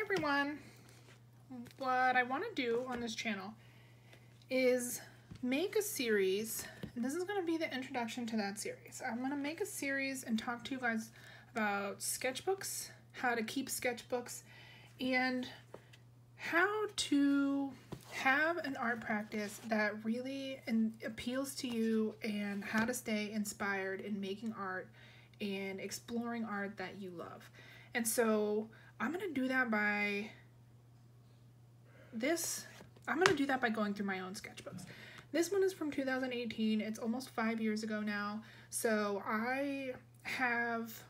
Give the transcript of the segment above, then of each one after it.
everyone! What I want to do on this channel is make a series, and this is going to be the introduction to that series. I'm going to make a series and talk to you guys about sketchbooks, how to keep sketchbooks, and how to have an art practice that really appeals to you, and how to stay inspired in making art and exploring art that you love. And so I'm going to do that by going through my own sketchbooks. This one is from 2018. It's almost 5 years ago now. So I have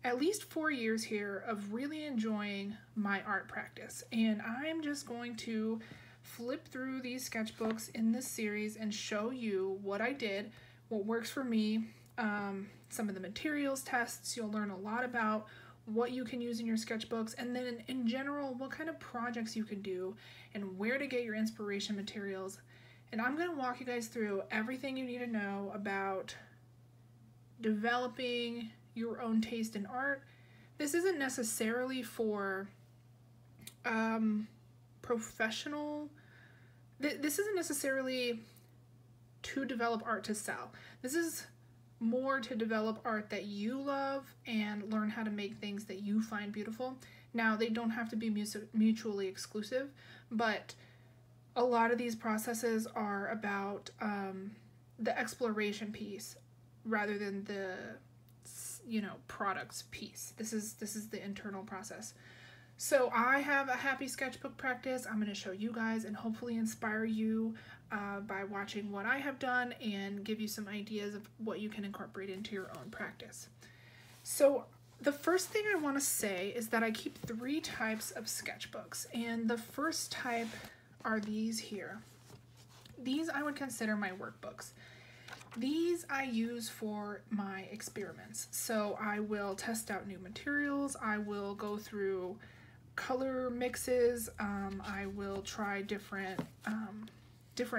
at least 4 years here of really enjoying my art practice. And I'm just going to flip through these sketchbooks in this series and show you what I did, what works for me, some of the materials tests. You'll learn a lot about what you can use in your sketchbooks, and then in general what kind of projects you can do and where to get your inspiration materials. And I'm going to walk you guys through everything you need to know about developing your own taste in art. This isn't necessarily for professional. This isn't necessarily to develop art to sell. This is more to develop art that you love and learn how to make things that you find beautiful. Now, they don't have to be mutually exclusive, but a lot of these processes are about the exploration piece rather than the, products piece. This is the internal process. So I have a happy sketchbook practice. I'm going to show you guys and hopefully inspire you by watching what I have done and give you some ideas of what you can incorporate into your own practice. So the first thing I want to say is that I keep 3 types of sketchbooks, and the first type are these here. These I would consider my workbooks. These I use for my experiments. So I will test out new materials, I will go through color mixes, I will try different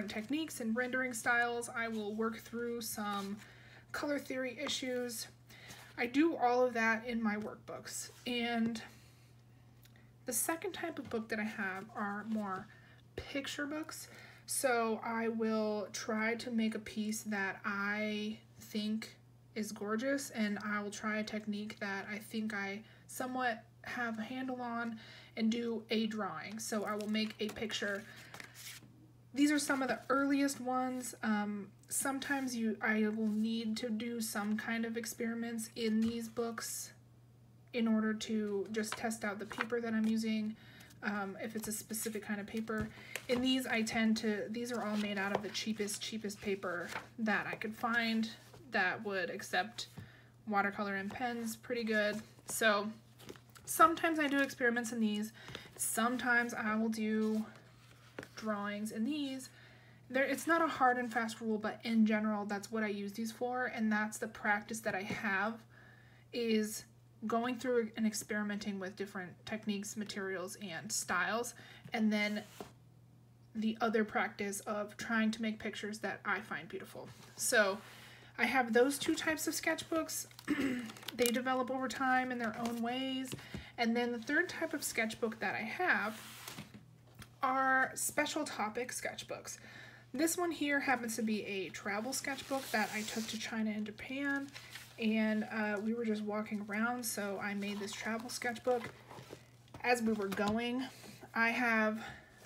techniques and rendering styles, I will work through some color theory issues. I do all of that in my workbooks. And the second type of book that I have are more picture books. So I will try to make a piece that I think is gorgeous, and I will try a technique that I think I somewhat have a handle on and do a drawing. So I will make a picture. These are some of the earliest ones. Sometimes I will need to do some kind of experiments in these books in order to just test out the paper that I'm using, if it's a specific kind of paper. In these, these are all made out of the cheapest paper that I could find that would accept watercolor and pens pretty good. So sometimes I do experiments in these. Sometimes I will do drawings in these. It's not a hard and fast rule, but in general, that's what I use these for, and that's the practice that I have, is going through and experimenting with different techniques, materials, and styles, and then the other practice of trying to make pictures that I find beautiful. So I have those 2 types of sketchbooks. They develop over time in their own ways. And then the third type of sketchbook that I have are special topic sketchbooks. This one here happens to be a travel sketchbook that I took to China and Japan, and we were just walking around, so I made this travel sketchbook as we were going. I have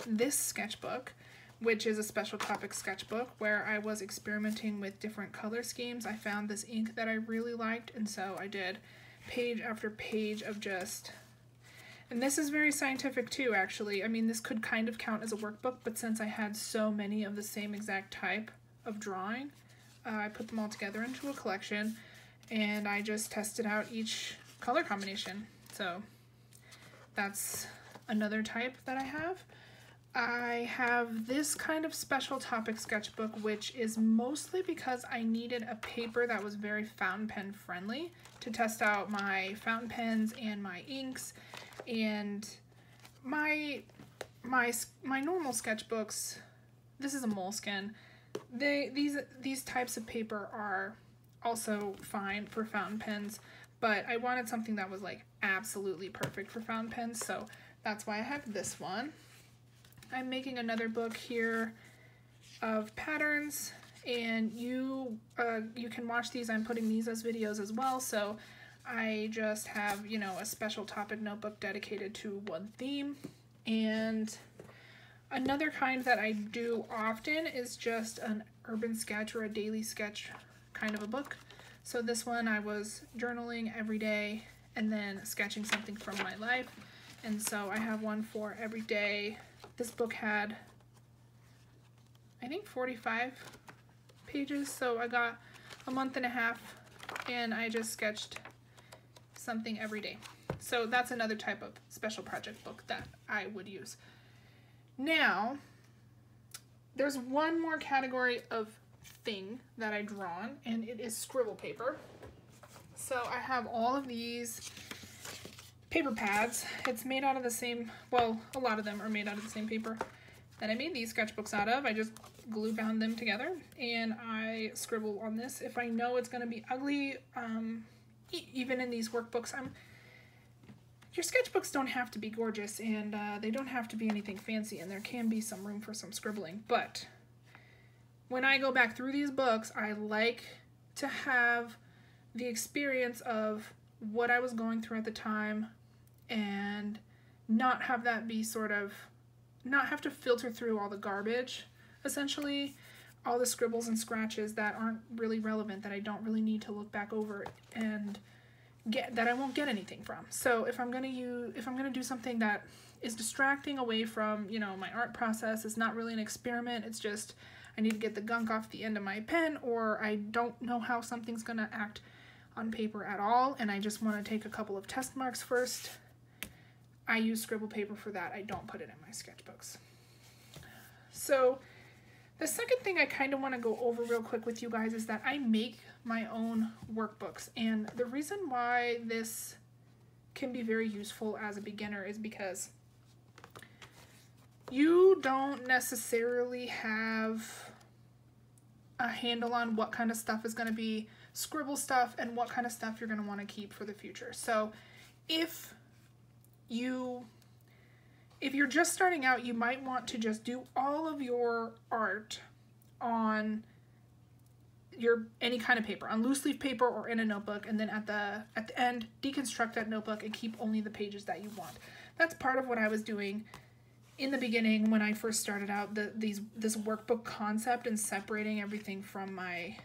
this sketchbook, which is a special topic sketchbook where I was experimenting with different color schemes. I found this ink that I really liked, and so I did page after page of just... And this is very scientific too, actually. I mean, this could kind of count as a workbook, but since I had so many of the same exact type of drawing, I put them all together into a collection, and I just tested out each color combination. So that's another type that I have. I have this kind of special topic sketchbook, which is mostly because I needed a paper that was very fountain pen friendly to test out my fountain pens and my inks. And my normal sketchbooks, this is a moleskine. These types of paper are also fine for fountain pens, but I wanted something that was like absolutely perfect for fountain pens, so that's why I have this one. I'm making another book here of patterns, and you can watch these. I'm putting these as videos as well, so I just have, you know, a special topic notebook dedicated to one theme. And another kind that I do often is just an urban sketch or a daily sketch kind of a book. So this one I was journaling every day and then sketching something from my life. And so I have one for every day. This book had, I think, 45 pages, so I got a month and a half and I just sketched something every day. So that's another type of special project book that I would use. Now, there's one more category of thing that I drawn, and it is scribble paper. So I have all of these paper pads. It's made out of the same, well, a lot of them are made out of the same paper that I made these sketchbooks out of. I just glue bound them together and I scribble on this. If I know it's going to be ugly, even in these workbooks, your sketchbooks don't have to be gorgeous, and they don't have to be anything fancy, and there can be some room for some scribbling. But when I go back through these books, I like to have the experience of what I was going through at the time and not have that be sort of, not have to filter through all the garbage, essentially, all the scribbles and scratches that aren't really relevant, that I don't really need to look back over and get, that I won't get anything from. So if I'm gonna do something that is distracting away from, you know, my art process, is not really an experiment, it's just I need to get the gunk off the end of my pen, or I don't know how something's gonna act on paper at all and I just want to take a couple of test marks first, I use scribble paper for that. I don't put it in my sketchbooks. So the second thing I kind of want to go over real quick with you guys is that I make my own workbooks, and the reason why this can be very useful as a beginner is because you don't necessarily have a handle on what kind of stuff is going to be scribble stuff and what kind of stuff you're going to want to keep for the future. So if you're just starting out, you might want to just do all of your art on your any kind of paper, on loose leaf paper or in a notebook, and then at the end deconstruct that notebook and keep only the pages that you want. That's part of what I was doing in the beginning when I first started out, this workbook concept, and separating everything from my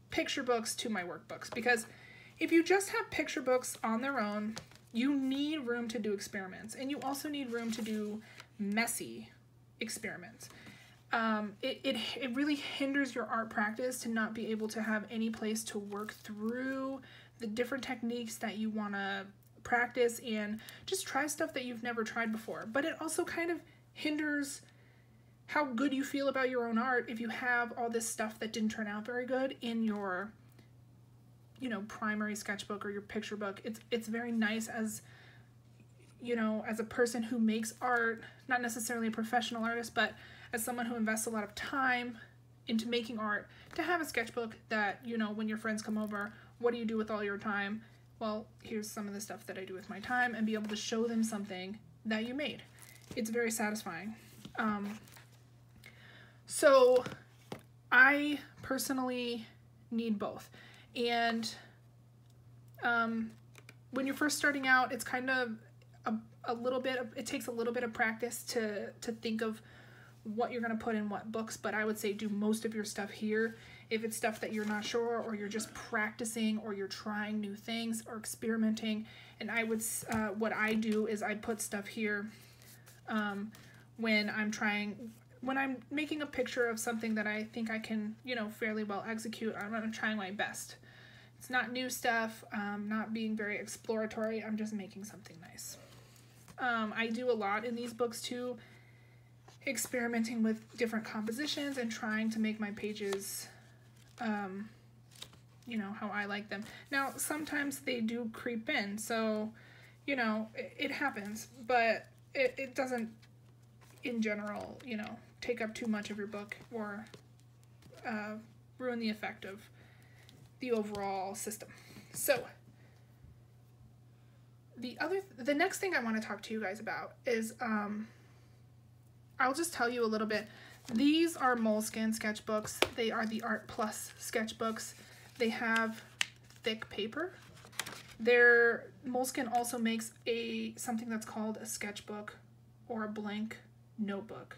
picture books to my workbooks. Because if you just have picture books on their own, you need room to do experiments, and you also need room to do messy experiments. It really hinders your art practice to not be able to have any place to work through the different techniques that you want to practice and just try stuff that you've never tried before. But it also kind of hinders how good you feel about your own art if you have all this stuff that didn't turn out very good in your, you know, primary sketchbook or your picture book. It's very nice as, you know, as a person who makes art, not necessarily a professional artist, but as someone who invests a lot of time into making art, to have a sketchbook that, you know, when your friends come over, what do you do with all your time? Well, here's some of the stuff that I do with my time, and be able to show them something that you made. It's very satisfying. So I personally need both. And when you're first starting out, it's kind of it takes a little bit of practice to think of what you're going to put in what books, but I would say do most of your stuff here. If it's stuff that you're not sure, or you're just practicing, or you're trying new things or experimenting, and I would, what I do is I put stuff here when I'm making a picture of something that I think I can, you know, fairly well execute. I'm trying my best. It's not new stuff, not being very exploratory, I'm just making something nice. I do a lot in these books too, experimenting with different compositions and trying to make my pages, you know, how I like them. Now, sometimes they do creep in, so, you know, it happens, but it doesn't, in general, you know, take up too much of your book or ruin the effect of the overall system. So, The next thing I want to talk to you guys about is, I'll just tell you a little bit. These are moleskine sketchbooks. They are the Art Plus sketchbooks. They have thick paper. Moleskine also makes something that's called a sketchbook or a blank notebook.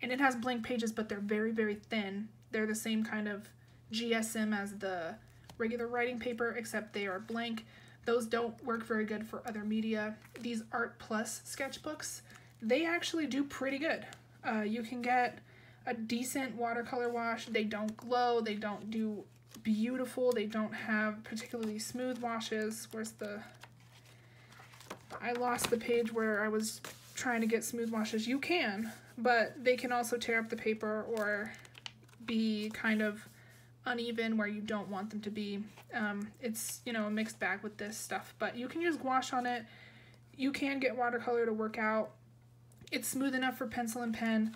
And it has blank pages, but they're very, very thin. They're the same kind of GSM as the regular writing paper, except they are blank. Those don't work very good for other media. These Art Plus sketchbooks, they actually do pretty good. You can get a decent watercolor wash. They don't glow. They don't do beautiful. They don't have particularly smooth washes. I lost the page where I was trying to get smooth washes. You can, but they can also tear up the paper or be kind of uneven where you don't want them to be. It's, you know, a mixed bag with this stuff, but you can use gouache on it. You can get watercolor to work out. It's smooth enough for pencil and pen.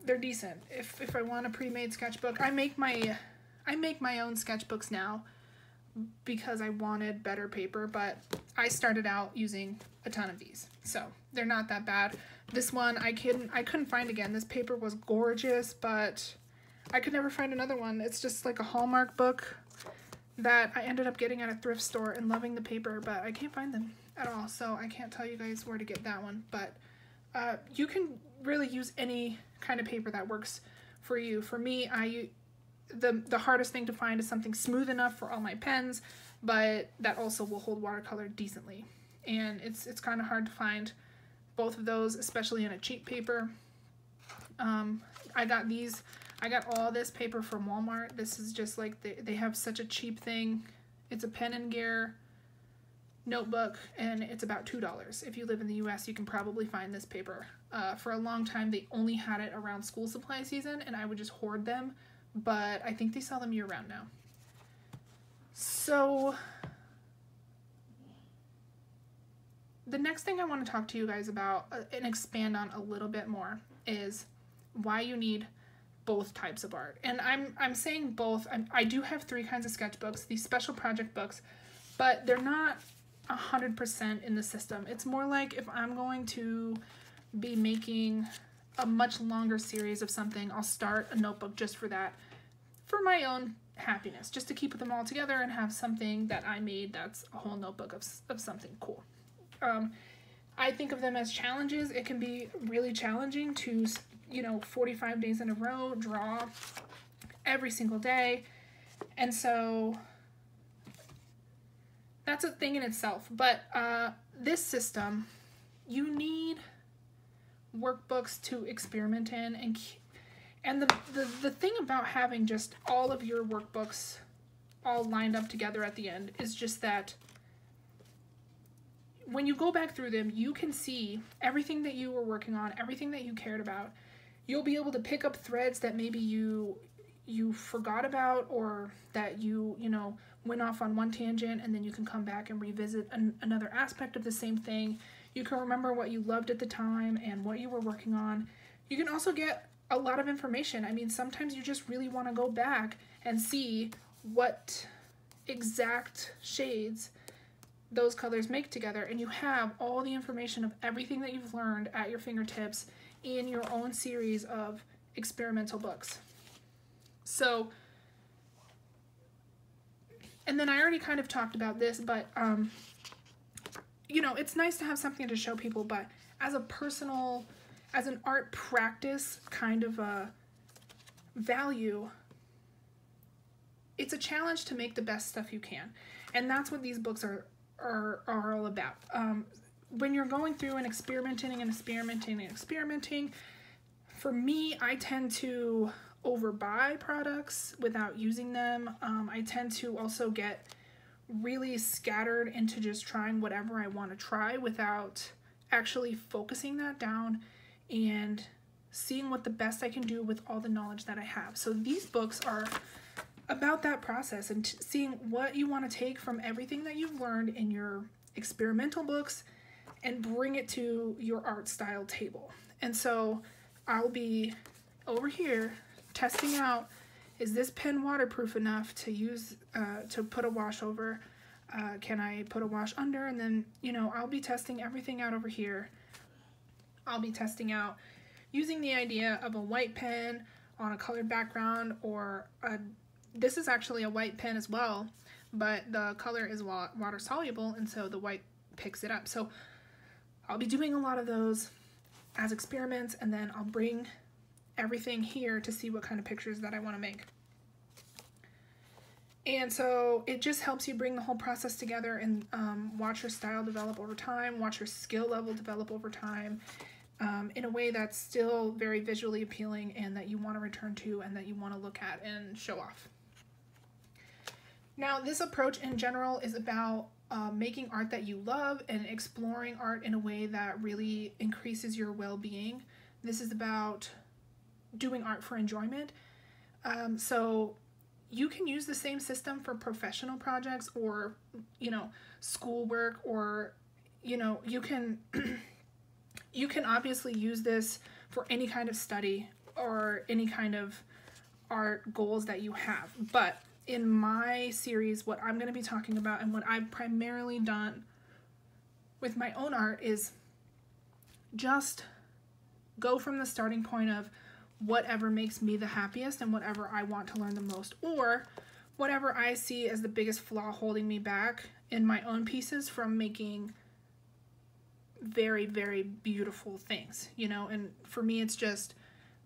They're decent. If I want a pre-made sketchbook, I make my own sketchbooks now because I wanted better paper, but I started out using a ton of these, so they're not that bad. This one I couldn't find again. This paper was gorgeous, but I could never find another one. It's just like a Hallmark book that I ended up getting at a thrift store and loving the paper, but I can't find them at all, so I can't tell you guys where to get that one. But you can really use any kind of paper that works for you. For me, the hardest thing to find is something smooth enough for all my pens, but that also will hold watercolor decently. And it's kind of hard to find both of those, especially in a cheap paper. I got all this paper from Walmart. This is just like, they have such a cheap thing. It's a pen and gear notebook, and it's about $2. If you live in the US, you can probably find this paper. For a long time, they only had it around school supply season, and I would just hoard them, but I think they sell them year-round now. So the next thing I want to talk to you guys about and expand on a little bit more is why you need both types of art. And I'm saying both. I do have 3 kinds of sketchbooks, these special project books, but they're not 100% in the system. It's more like if I'm going to be making a much longer series of something, I'll start a notebook just for that, for my own happiness, just to keep them all together and have something that I made that's a whole notebook of something cool. I think of them as challenges. It can be really challenging to, 45 days in a row, draw every single day. And so that's a thing in itself. But this system, you need workbooks to experiment in. And the thing about having just all of your workbooks all lined up together at the end is just that when you go back through them, you can see everything that you were working on, everything that you cared about. You'll be able to pick up threads that maybe you forgot about, or that you went off on one tangent, and then you can come back and revisit another aspect of the same thing. You can remember what you loved at the time and what you were working on. You can also get a lot of information. I mean, sometimes you just really want to go back and see what exact shades those colors make together, and you have all the information of everything that you've learned at your fingertips in your own series of experimental books. So, and then I already kind of talked about this, but it's nice to have something to show people, but as an art practice kind of a value, it's a challenge to make the best stuff you can. And that's what these books are all about. When you're going through and experimenting, for me, I tend to overbuy products without using them. I tend to also get really scattered into just trying whatever I want to try without actually focusing that down and seeing what the best I can do with all the knowledge that I have. So these books are about that process and seeing what you want to take from everything that you've learned in your experimental books and bring it to your art style table. And so I'll be over here testing out, is this pen waterproof enough to use to put a wash over? Can I put a wash under? And then, you know, I'll be testing everything out over here. I'll be testing out using the idea of a white pen on a colored background, or this is actually a white pen as well, but the color is water soluble, and so the white picks it up. So I'll be doing a lot of those as experiments, and then I'll bring everything here to see what kind of pictures that I want to make. And so it just helps you bring the whole process together and watch your style develop over time, watch your skill level develop over time, in a way that's still very visually appealing and that you want to return to and that you want to look at and show off. Now, this approach in general is about making art that you love and exploring art in a way that really increases your well-being. This is about doing art for enjoyment. So you can use the same system for professional projects, or, you know, schoolwork, or, you know, you can you can obviously use this for any kind of study or any kind of art goals that you have. But in my series, what I'm going to be talking about and what I've primarily done with my own art is just go from the starting point of whatever makes me the happiest and whatever I want to learn the most, or whatever I see as the biggest flaw holding me back in my own pieces from making very, very beautiful things, you know. And for me, it's just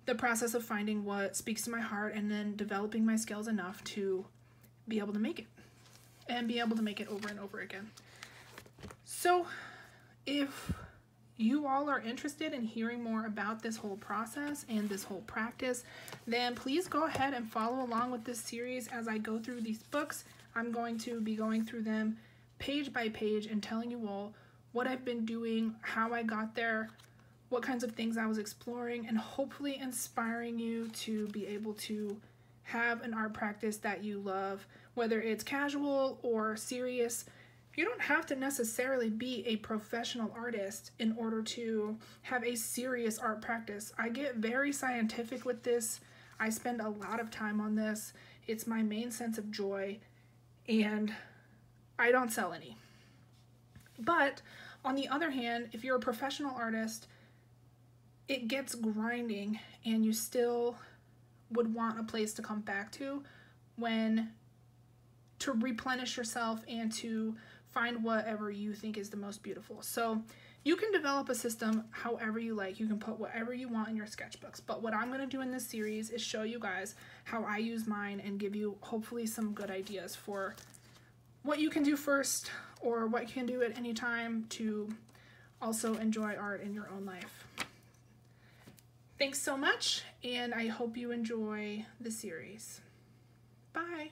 the process of finding what speaks to my heart and then developing my skills enough to be able to make it and be able to make it over and over again. So if you all are interested in hearing more about this whole process and this whole practice, then please go ahead and follow along with this series as I go through these books. I'm going to be going through them page by page and telling you all what I've been doing, how I got there, what kinds of things I was exploring, and hopefully inspiring you to be able to have an art practice that you love, whether it's casual or serious. You don't have to necessarily be a professional artist in order to have a serious art practice. I get very scientific with this. I spend a lot of time on this. It's my main sense of joy, and I don't sell any. But on the other hand, if you're a professional artist, it gets grinding, and you still would want a place to come back to to replenish yourself and to find whatever you think is the most beautiful. So you can develop a system however you like. You can put whatever you want in your sketchbooks. But what I'm going to do in this series is show you guys how I use mine and give you hopefully some good ideas for what you can do first, or what you can do at any time to also enjoy art in your own life. Thanks so much, and I hope you enjoy the series. Bye.